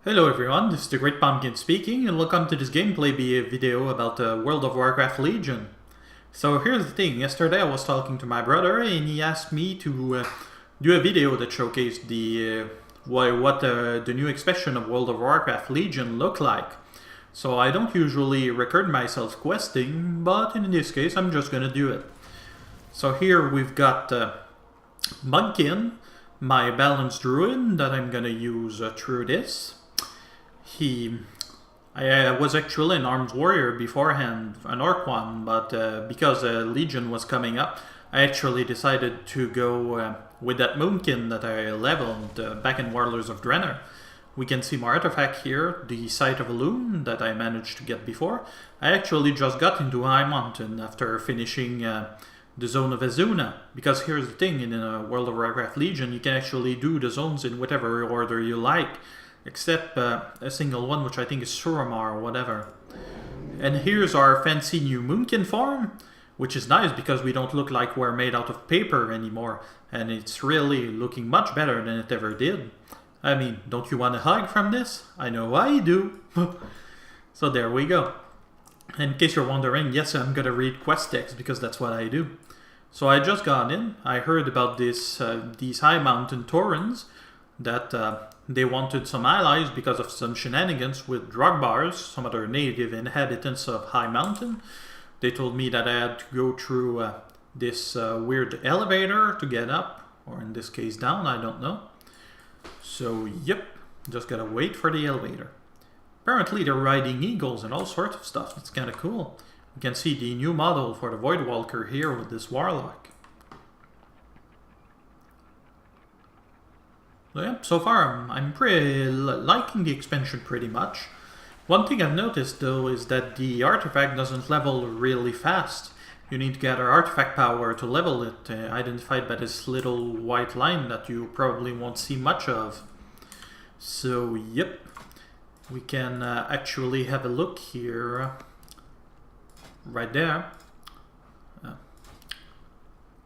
Hello everyone, this is the Great Pumpkin speaking, and welcome to this gameplay video about World of Warcraft Legion. So here's the thing, yesterday I was talking to my brother and he asked me to do a video that showcased what the new expansion of World of Warcraft Legion looked like. So I don't usually record myself questing, but in this case I'm just gonna do it. So here we've got Munkin, my balanced druid that I'm gonna use through this. I was actually an armed warrior beforehand, an orc one, but because Legion was coming up, I actually decided to go with that Moonkin that I leveled back in Warlords of Draenor. We can see my artifact here, the Sight of a Loon that I managed to get before. I actually just got into Highmountain after finishing the zone of Azuna, because here's the thing, in World of Warcraft Legion you can actually do the zones in whatever order you like, except a single one, which I think is Suramar or whatever. And here's our fancy new Moonkin form, which is nice because we don't look like we're made out of paper anymore, and it's really looking much better than it ever did. I mean, don't you want a hug from this? I know I do. So there we go. In case you're wondering, yes, I'm gonna read quest text because that's what I do. So I just got in, I heard about these Highmountain Taurens, that they wanted some allies because of some shenanigans with Drogbars, some other native inhabitants of Highmountain. They told me that I had to go through this weird elevator to get up, or in this case down, I don't know. So yep, just gotta wait for the elevator. Apparently they're riding eagles and all sorts of stuff, it's kinda cool. You can see the new model for the Voidwalker here with this warlock. So yeah, so far I'm pretty liking the expansion pretty much. One thing I've noticed though is that the artifact doesn't level really fast. You need to gather artifact power to level it, identified by this little white line that you probably won't see much of. So yep, we can actually have a look here, right there.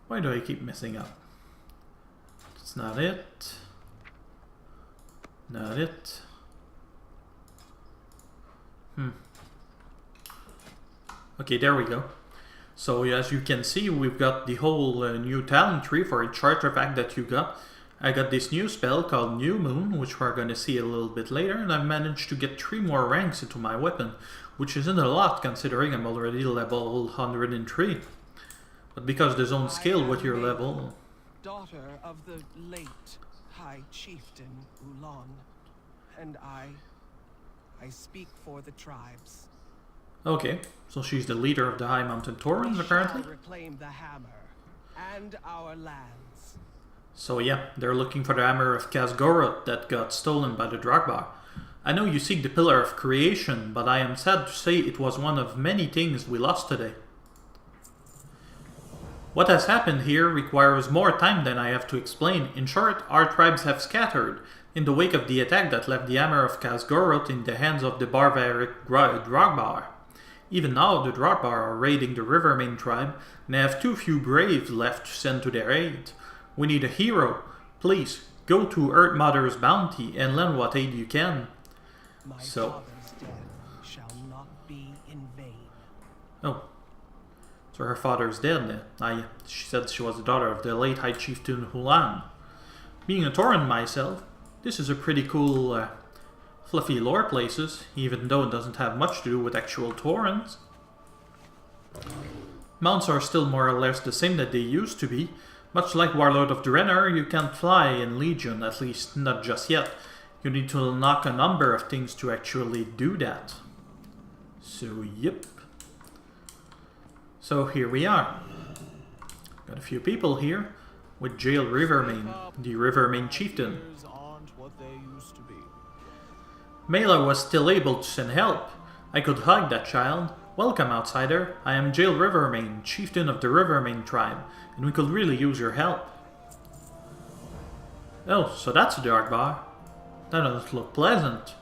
Why do I keep messing up? It's not it. Not it. Okay, there we go. So as you can see, we've got the whole new talent tree for each artifact that you got. I got this new spell called New Moon, which we're going to see a little bit later, and I've managed to get 3 more ranks into my weapon, which isn't a lot considering I'm already level 103. But because the zones scale with your level... Daughter of the late High Chieftain Ulan, and I speak for the tribes. Okay, so she's the leader of the Highmountain Taurens, apparently. We shall reclaim the hammer and our lands. So yeah, they're looking for the hammer of Khazgoroth that got stolen by the Drogbar. I know you seek the Pillar of Creation, but I am sad to say it was one of many things we lost today. What has happened here requires more time than I have to explain. In short, our tribes have scattered in the wake of the attack that left the hammer of Khazgoroth in the hands of the barbaric Drogbar. Even now, the Drogbar are raiding the Rivermane tribe, and I have too few braves left to send to their aid. We need a hero. Please, go to Earth Mother's bounty and lend what aid you can. My father's death shall not be in vain. Oh. So her father's dead. She said she was the daughter of the late High Chieftain Hulan. Being a Tauren myself, this is a pretty cool, fluffy lore places, even though it doesn't have much to do with actual Taurens. Mounts are still more or less the same that they used to be. Much like Warlord of Draenor, you can't fly in Legion, at least not just yet. You need to unlock a number of things to actually do that. So yep. So here we are. Got a few people here with Jail Rivermane, the Rivermane chieftain. Mela was still able to send help. I could hug that child. Welcome, outsider. I am Jail Rivermane, chieftain of the Rivermane tribe, and we could really use your help. Oh, so that's a Drogbar. That doesn't look pleasant.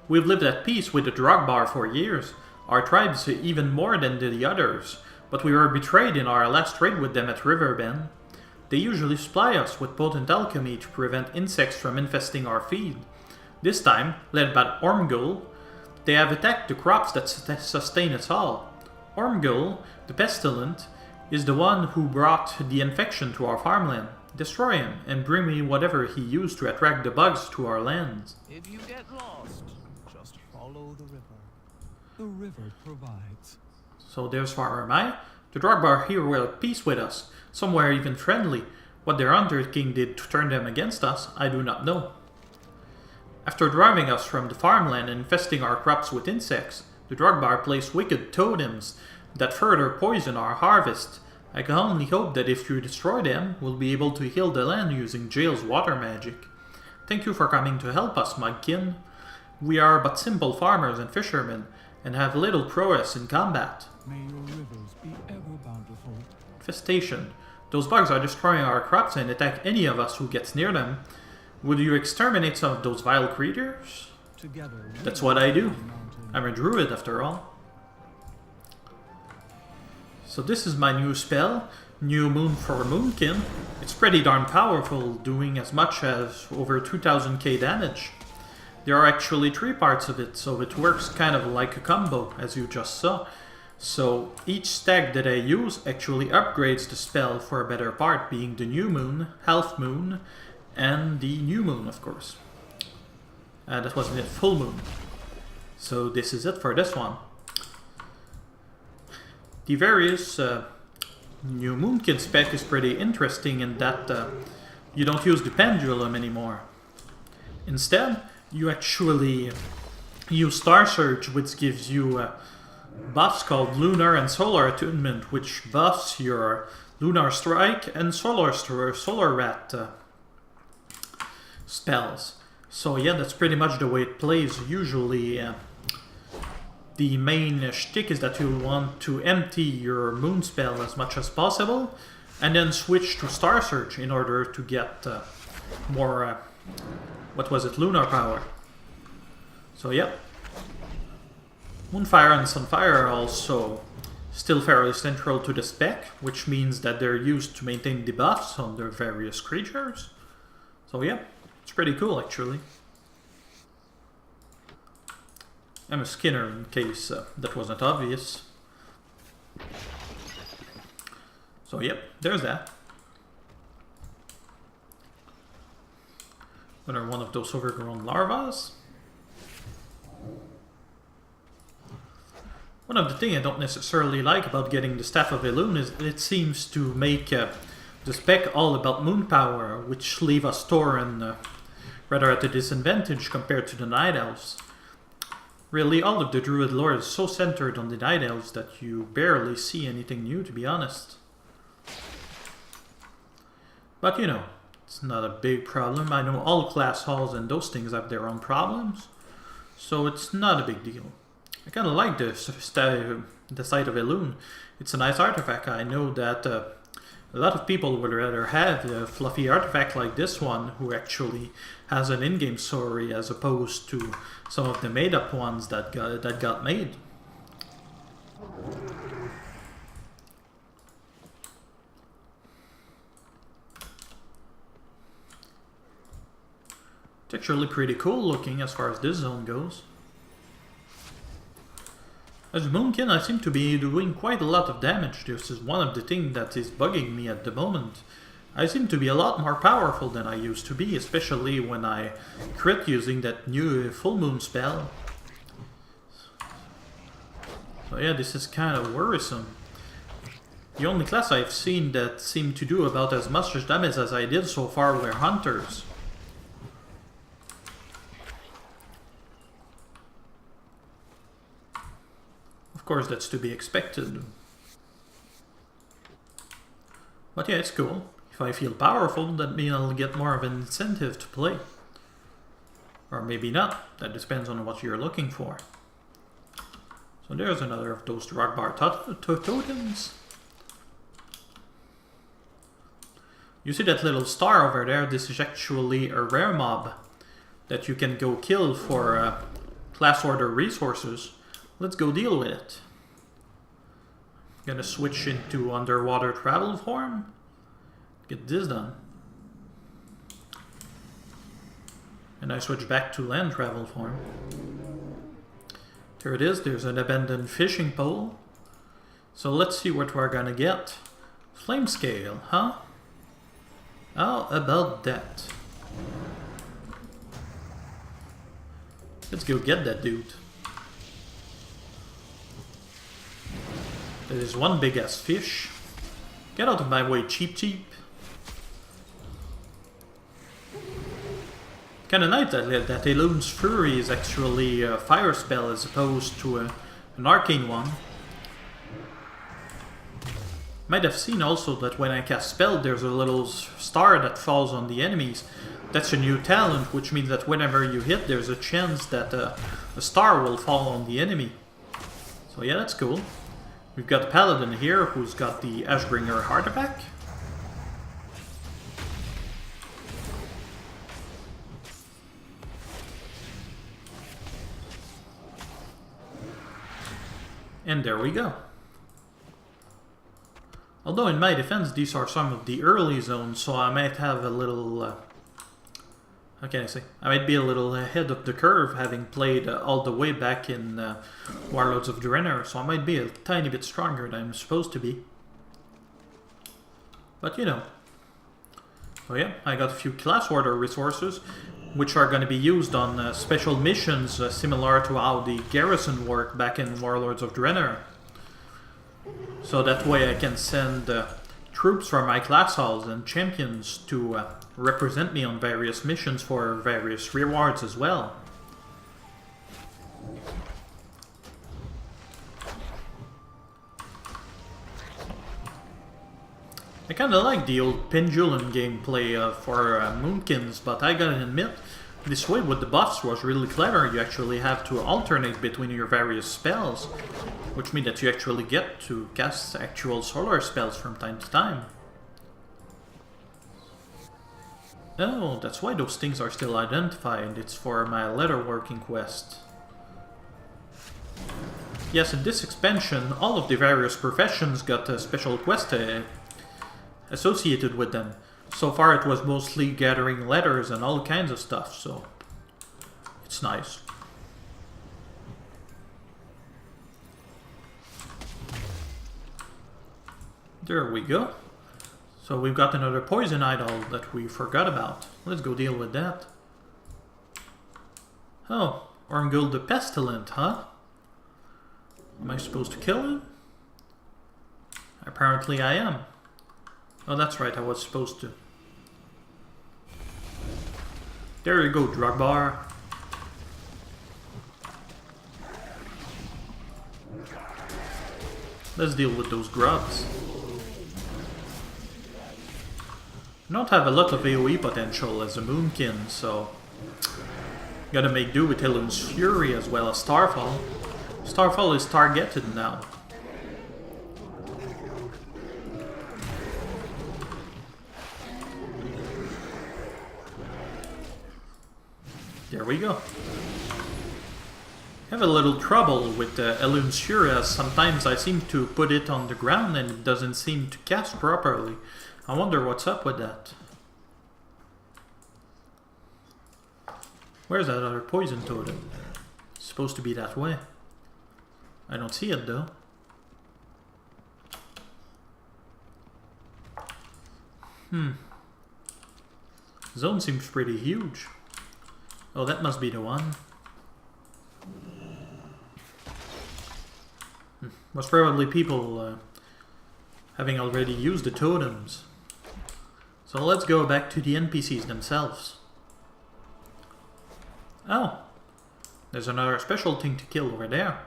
We've lived at peace with the Drogbar for years. Our tribe is even more than the others, but we were betrayed in our last raid with them at Riverbend. They usually supply us with potent alchemy to prevent insects from infesting our feed. This time, led by Ormgul, they have attacked the crops that sustain us all. Ormgul, the Pestilent, is the one who brought the infection to our farmland. Destroy him, and bring me whatever he used to attract the bugs to our lands. If you get lost, just follow the river. The river provides. So there's far am I. The Drogbar here were at peace with us, somewhere even friendly. What their Hunter King did to turn them against us, I do not know. After driving us from the farmland and infesting our crops with insects, the Drogbar placed wicked totems that further poison our harvest. I can only hope that if you destroy them, we'll be able to heal the land using Jail's water magic. Thank you for coming to help us, my kin. We are but simple farmers and fishermen, and have little prowess in combat. May your rivers be ever bountiful. Infestation. Those bugs are destroying our crops and attack any of us who gets near them. Would you exterminate some of those vile creatures? Together, That's what I do. I'm a druid after all. So this is my new spell, New Moon for Moonkin. It's pretty darn powerful, doing as much as over 2000k damage. There are actually 3 parts of it, so it works kind of like a combo, as you just saw. So each stack that I use actually upgrades the spell for a better part, being the New Moon, Half Moon, and the New Moon, of course. That wasn't it, Full Moon. So this is it for this one. The various New Moonkin spec is pretty interesting in that you don't use the pendulum anymore. Instead, you actually use Star Surge, which gives you buffs called Lunar and Solar Attunement, which buffs your Lunar Strike and Solar Rat spells. So yeah, that's pretty much the way it plays. Usually the main shtick is that you want to empty your moon spell as much as possible and then switch to Star Surge in order to get more, what was it, lunar power. So yeah. Moonfire and Sunfire are also still fairly central to the spec, which means that they're used to maintain debuffs on their various creatures. So yeah, it's pretty cool actually. I'm a Skinner in case that wasn't obvious. So yep, there's that. Another one of those overgrown larvas. One of the things I don't necessarily like about getting the Staff of Elune is it seems to make the spec all about moon power, which leave us Tauren rather at a disadvantage compared to the Night Elves. Really, all of the Druid lore is so centered on the Night Elves that you barely see anything new, to be honest. But you know, it's not a big problem. I know all class halls and those things have their own problems, so it's not a big deal. I kind of like the Site of Elune. It's a nice artifact. I know that a lot of people would rather have a fluffy artifact like this one, who actually has an in-game story, as opposed to some of the made-up ones that got made. It's actually pretty cool looking as far as this zone goes. As a Moonkin, I seem to be doing quite a lot of damage. This is one of the things that is bugging me at the moment. I seem to be a lot more powerful than I used to be, especially when I crit using that new full moon spell. So yeah, this is kind of worrisome. The only class I've seen that seemed to do about as much damage as I did so far were hunters. Of course, that's to be expected. But yeah, it's cool. If I feel powerful, that means I'll get more of an incentive to play. Or maybe not. That depends on what you're looking for. So there's another of those Drogbar totems. You see that little star over there? This is actually a rare mob that you can go kill for class order resources. Let's go deal with it. I'm gonna switch into underwater travel form. Get this done. And I switch back to land travel form. There it is, there's an abandoned fishing pole. So let's see what we're gonna get. Flame scale, huh? How about that? Let's go get that dude. There's one big ass fish. Get out of my way, cheap cheap. Kinda nice that Eloon's Fury is actually a fire spell as opposed to an arcane one. Might have seen also that when I cast spell there's a little star that falls on the enemies. That's a new talent, which means that whenever you hit there's a chance that a star will fall on the enemy. So yeah, that's cool. We've got the Paladin here who's got the Ashbringer Artifact. And there we go. Although in my defense these are some of the early zones, so I might have a little... how can I say? I might be a little ahead of the curve, having played all the way back in Warlords of Draenor, so I might be a tiny bit stronger than I'm supposed to be. But you know. So yeah, I got a few class order resources, which are going to be used on special missions similar to how the garrison worked back in Warlords of Draenor. So that way I can send troops from my class halls and champions to represent me on various missions for various rewards as well. I kinda like the old pendulum gameplay for Moonkins, but I gotta admit, this way with the buffs was really clever. You actually have to alternate between your various spells, which means that you actually get to cast actual solar spells from time to time. Oh, that's why those things are still identified. It's for my leatherworking quest. Yes, in this expansion, all of the various professions got a special quest associated with them. So far it was mostly gathering letters and all kinds of stuff, so it's nice. There we go. So we've got another poison idol that we forgot about. Let's go deal with that. Oh, Orngul the Pestilent, huh? Am I supposed to kill him? Apparently I am. Oh, that's right, I was supposed to. There you go, Drugbar. Let's deal with those grubs. I don't have a lot of AoE potential as a Moonkin, so gotta make do with Eloon's Fury as well as Starfall. Starfall is targeted now. There we go. I have a little trouble with Eloon's Fury, as sometimes I seem to put it on the ground and it doesn't seem to cast properly. I wonder what's up with that. Where's that other poison totem? It's supposed to be that way. I don't see it though. Zone seems pretty huge. Oh, that must be the one. Was probably people having already used the totems. So let's go back to the NPCs themselves. Oh, there's another special thing to kill over there.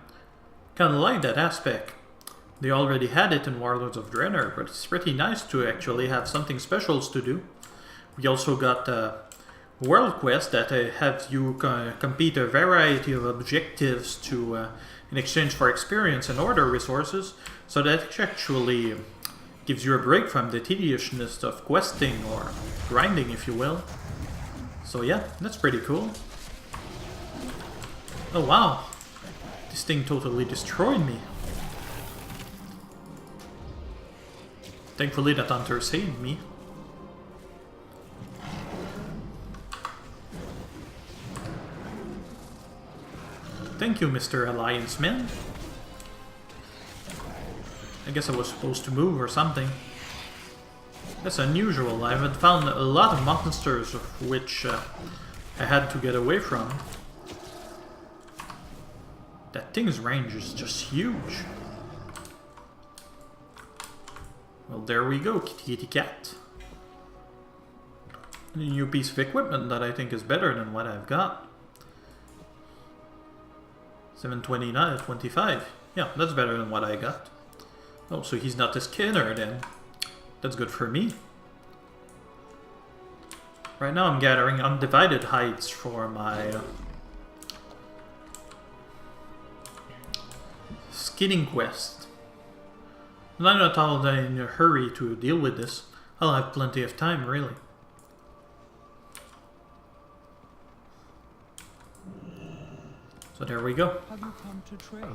Kinda like that aspect. They already had it in Warlords of Draenor, but it's pretty nice to actually have something special to do. We also got World Quest that have you complete a variety of objectives to in exchange for experience and order resources, so that actually gives you a break from the tediousness of questing or grinding, if you will. So yeah, that's pretty cool. Oh wow, this thing totally destroyed me. Thankfully that hunter saved me. Thank you, Mr. Alliance Man. I guess I was supposed to move or something. That's unusual. I haven't found a lot of monsters of which I had to get away from. That thing's range is just huge. Well, there we go, kitty kitty cat. A new piece of equipment that I think is better than what I've got. 729, 25. Yeah, that's better than what I got. Oh, so he's not a skinner then. That's good for me. Right now I'm gathering undivided hides for my skinning quest. And I'm not all in a hurry to deal with this. I'll have plenty of time, really. So there we go. Have you come to trade?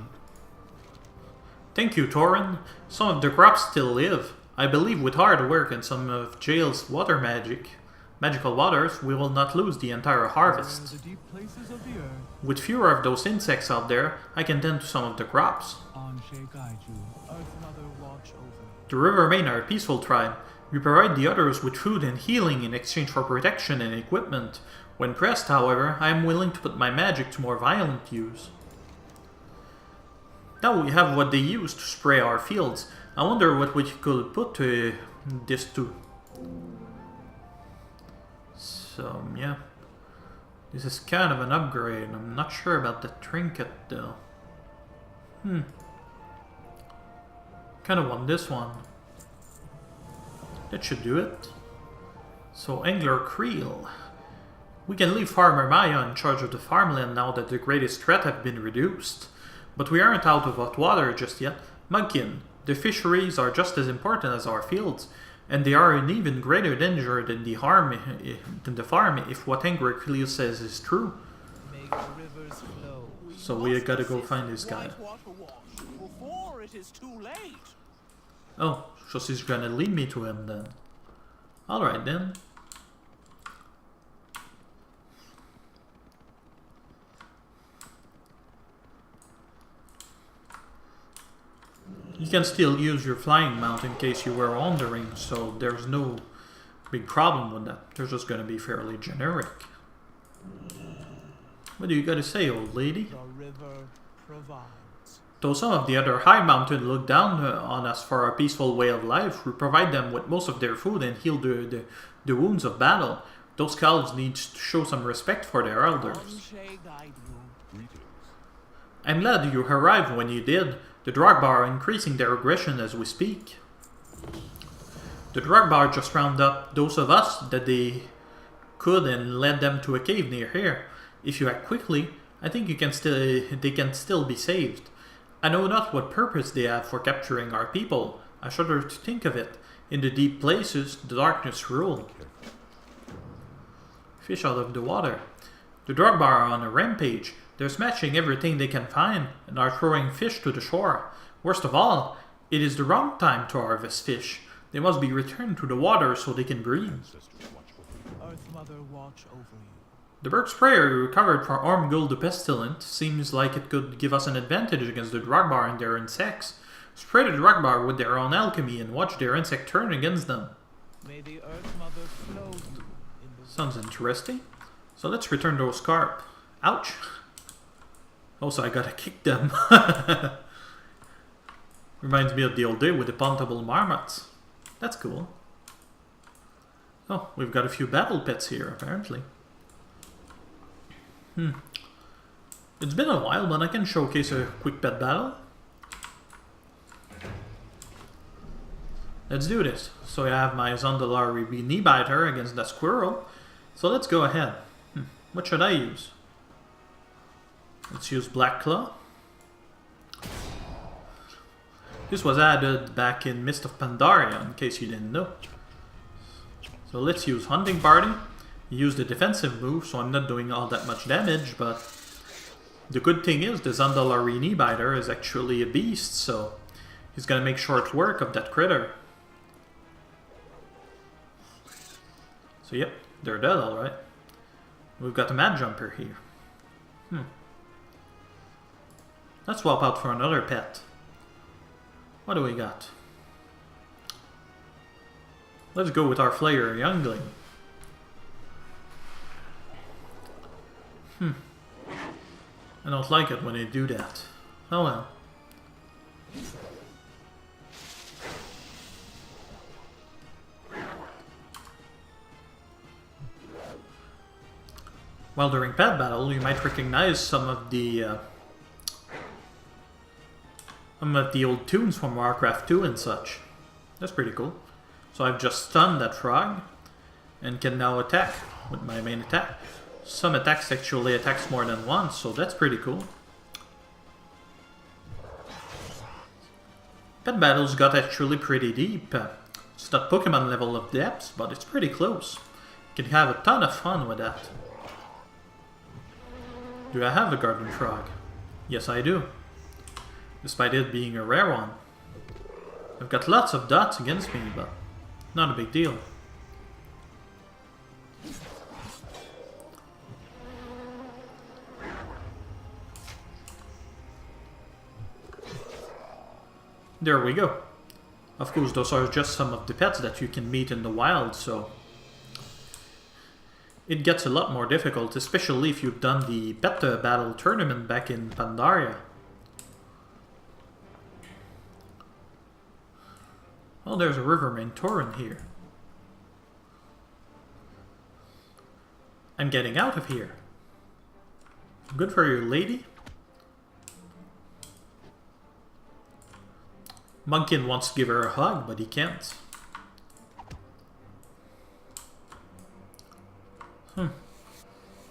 Thank you, Torin. Some of the crops still live. I believe with hard work and some of Jail's magical waters, we will not lose the entire harvest. The deep places of the earth. With fewer of those insects out there, I can tend to some of the crops. On shall guide you. Earth Mother watch over. The Rivermen are a peaceful tribe. We provide the others with food and healing in exchange for protection and equipment. When pressed, however, I am willing to put my magic to more violent use. Now we have what they use to spray our fields. I wonder what we could put this to. So, yeah. This is kind of an upgrade. I'm not sure about the trinket, though. Kind of want this one. That should do it. So, Angler Creel. We can leave Farmer Maya in charge of the farmland now that the greatest threat have been reduced. But we aren't out of hot water just yet. Mugkin, the fisheries are just as important as our fields, and they are an even greater danger than the farm if what Angler Creel says is true. Make the rivers flow. So we gotta go find this guy. Before it is too late. Oh, so she's gonna lead me to him then. Alright then. You can still use your flying mount in case you were wandering, so there's no big problem with that. They're just gonna be fairly generic. What do you gotta say, old lady? The river provides. Though some of the other Highmountain look down on us for our peaceful way of life, we provide them with most of their food and heal the wounds of battle. Those calves need to show some respect for their elders. I'm glad you arrived when you did. The Drogbar are increasing their aggression as we speak. The Drogbar just round up those of us that they could and led them to a cave near here. If you act quickly, I think they can still be saved. I know not what purpose they have for capturing our people. I shudder to think of it. In the deep places, the darkness rule. Fish out of the water. The Drogbar are on a rampage. They're smashing everything they can find and are throwing fish to the shore. Worst of all, it is the wrong time to harvest fish. They must be returned to the water so they can breathe. Earth Mother watch over you. The bird sprayer you recovered from Ormgul the Pestilent seems like it could give us an advantage against the Drogbar and their insects. Spray the Drogbar with their own alchemy and watch their insect turn against them. May the Earth Mother flow you in the Sounds interesting. So let's return those carp. Ouch. Also, I gotta kick them. Reminds me of the old day with the Pontable Marmots. That's cool. Oh, we've got a few battle pets here, apparently. It's been a while, but I can showcase a quick pet battle. Let's do this. So I have my Zondalari knee biter against that squirrel. So let's go ahead. What should I use? Let's use Black Claw. This was added back in Mist of Pandaria, in case you didn't know. So let's use Hunting Party. Use the defensive move, so I'm not doing all that much damage, but the good thing is the Zondalari knee biter is actually a beast, so he's gonna make short work of that critter. So yep, they're dead alright. We've got a Mad Jumper here. Let's swap out for another pet. What do we got? Let's go with our Flayer Youngling. I don't like it when they do that. Oh well. While during pet battle, you might recognize some of the old tunes from Warcraft 2 and such. That's pretty cool. So I've just stunned that frog and can now attack with my main attack. Some attacks actually attacks more than once, so that's pretty cool. Pet battles got actually pretty deep. It's not Pokemon level of depth, but it's pretty close. You can have a ton of fun with that. Do I have a garden frog? Yes, I do. Despite it being a rare one. I've got lots of dots against me, but not a big deal. There we go. Of course, those are just some of the pets that you can meet in the wild, so it gets a lot more difficult, especially if you've done the pet battle tournament back in Pandaria. Oh, there's a Rivermane Torrent here. I'm getting out of here. Good for you, lady. Munkin wants to give her a hug, but he can't.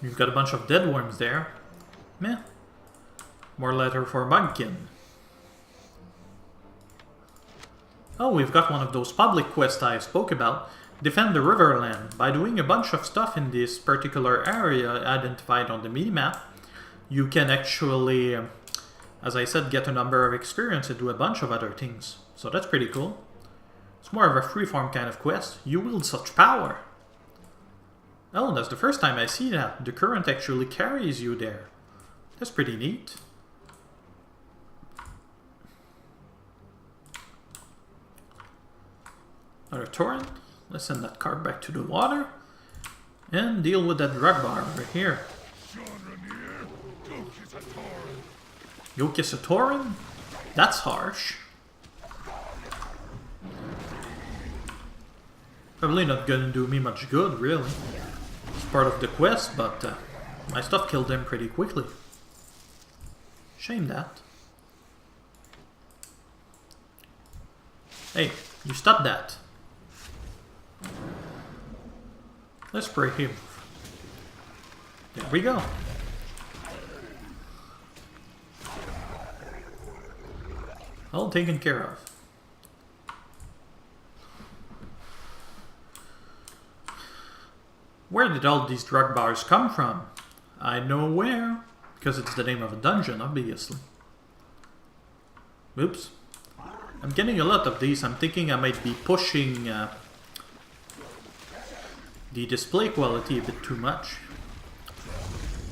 You've got a bunch of dead worms there. Meh. More letter for Munkin. Oh, we've got one of those public quests I spoke about. Defend the Riverland. By doing a bunch of stuff in this particular area identified on the minimap, you can actually, as I said, get a number of experience and do a bunch of other things. So that's pretty cool. It's more of a freeform kind of quest. You wield such power. Oh, that's the first time I see that. The current actually carries you there. That's pretty neat. Another torrent. Let's send that card back to the water. And deal with that drug bar over here. Yokisatorin? That's harsh. Probably not gonna do me much good, really. It's part of the quest, but my stuff killed him pretty quickly. Shame that. Hey, you stop that. Let's spray him. There we go. All taken care of. Where did all these drug bars come from? I know where, because it's the name of a dungeon, obviously. Oops. I'm getting a lot of these. I'm thinking I might be pushing the display quality a bit too much.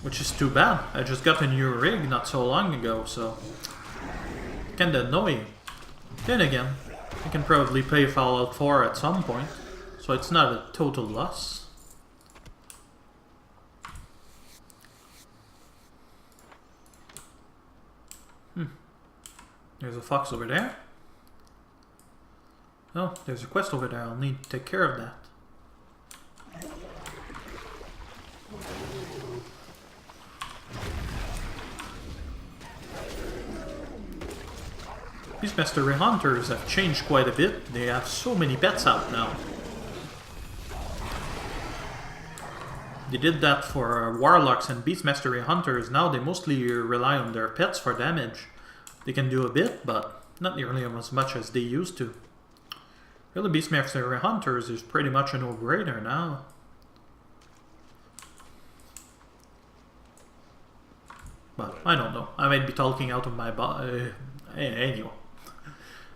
Which is too bad. I just got a new rig not so long ago, so kinda annoying. Then again, I can probably play Fallout 4 at some point, so it's not a total loss. There's a fox over there. Oh, there's a quest over there. I'll need to take care of that. These mystery hunters have changed quite a bit. They have so many pets out now. They did that for warlocks and beast mastery hunters. Now they mostly rely on their pets for damage. They can do a bit, but not nearly as much as they used to. Really, beast mastery hunters is pretty much a no-brainer now. But I don't know. I might be talking out of my body. Anyway.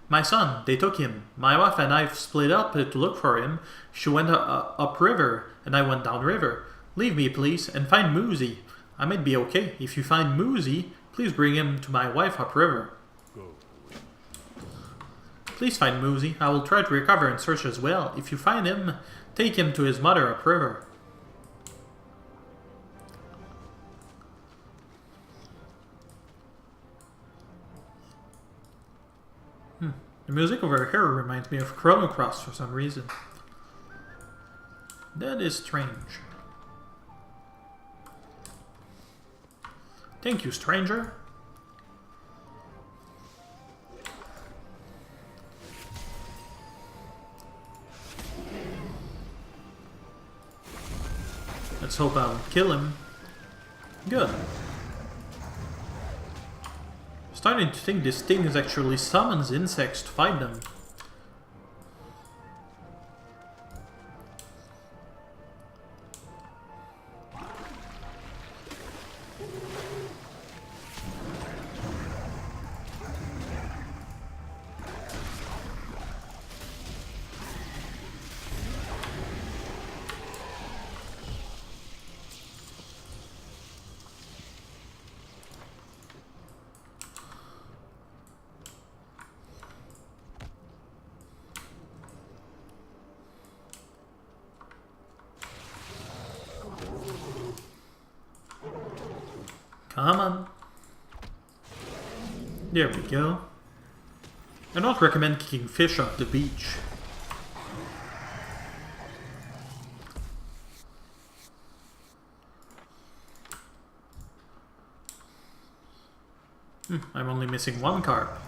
My son, they took him. My wife and I split up to look for him. She went upriver, and I went downriver. Leave me, please, and find Moosey. I might be okay. If you find Moosey, Please bring him to my wife upriver. Please find Moosey. I will try to recover and search as well. If you find him, take him to his mother upriver. The music over here reminds me of Chrono Cross for some reason. That is strange. Thank you, stranger. Let's hope I'll kill him. Good. Starting to think this thing is actually summons insects to fight them. Come on. There we go. I don't recommend kicking fish off the beach. I'm only missing one carp.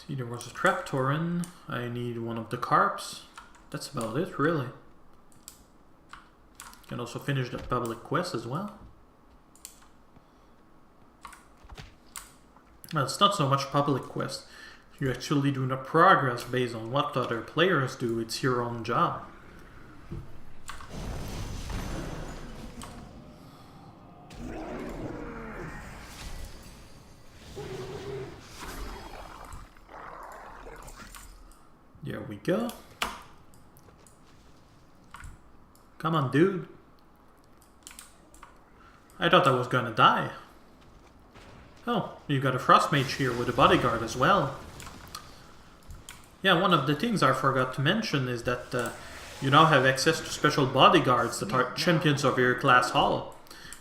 See, there was a trap tauren. I need one of the carps. That's about it, really. Can also finish the public quest as well. Well, it's not so much public quest. You actually do not progress based on what other players do. It's your own job. There we go. Come on, dude. I thought I was gonna die. Oh, you got a frost mage here with a bodyguard as well. Yeah, one of the things I forgot to mention is that you now have access to special bodyguards that are champions of your class hall.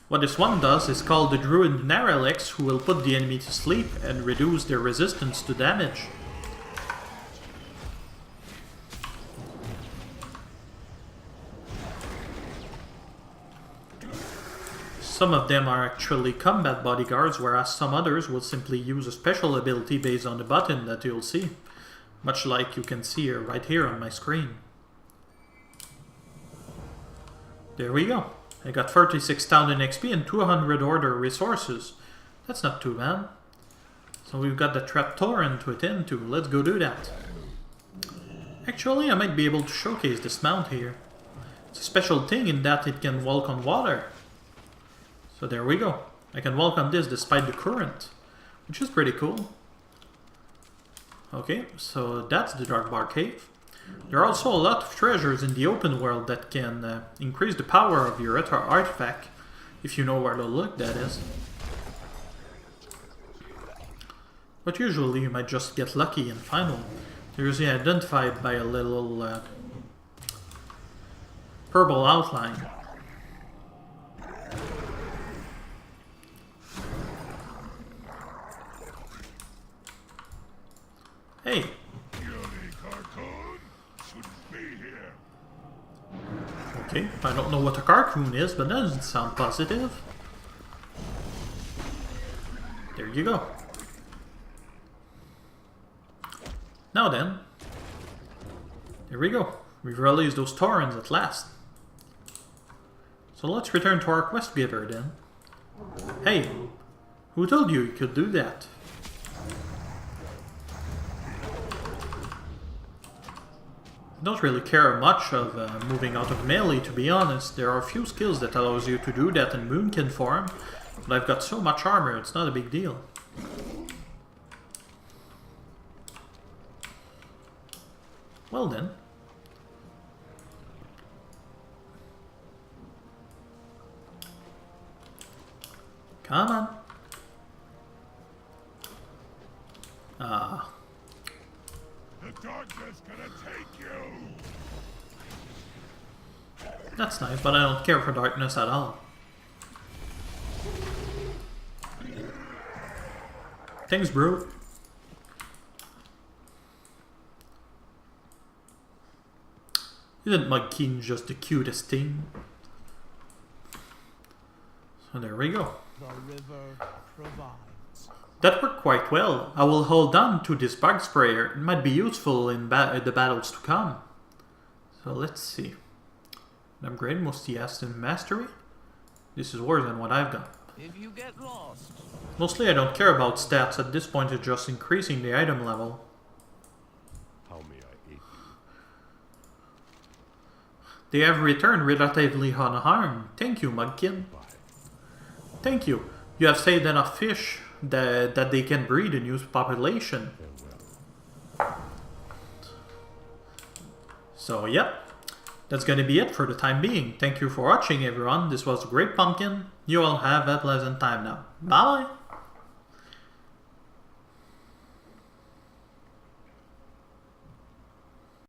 What this one does is called the Druid Naralex, who will put the enemy to sleep and reduce their resistance to damage. Some of them are actually combat bodyguards, whereas some others will simply use a special ability based on the button that you'll see. Much like you can see right here on my screen. There we go. I got 36,000 XP and 200 order resources. That's not too bad. So we've got the trap tauren to attend to. Let's go do that. Actually, I might be able to showcase this mount here. It's a special thing in that it can walk on water. So there we go. I can walk on this despite the current, which is pretty cool. Okay, so that's the Dark Bar Cave. There are also a lot of treasures in the open world that can increase the power of your artifact, if you know where to look, that is. But usually you might just get lucky and find one. They're usually identified by a little purple outline. Hey. Okay, I don't know what a carcoon is, but that doesn't sound positive. There you go. Now then. There we go. We've released those taurens at last. So let's return to our quest giver then. Hey, who told you could do that? I don't really care much of moving out of melee, to be honest. There are a few skills that allows you to do that in Moonkin form, but I've got so much armor, it's not a big deal. Well then. Come on. Ah. The darkness gonna take you. That's nice, but I don't care for darkness at all. Thanks, bro. Isn't Mudkeen just the cutest thing? So there we go. The river provides. That worked quite well. I will hold on to this bug sprayer. It might be useful in the battles to come. So let's see. Upgrade Mustiast in Mastery. This is worse than what I've got. If you get lost. Mostly I don't care about stats. At this point it's just increasing the item level. How may I aid you? They have returned relatively unharmed. Thank you, Mudkin. Thank you. You have saved enough fish that they can breed a new population. So, yep. That's gonna be it for the time being. Thank you for watching, everyone. This was Great Pumpkin. You all have a pleasant time now. Bye!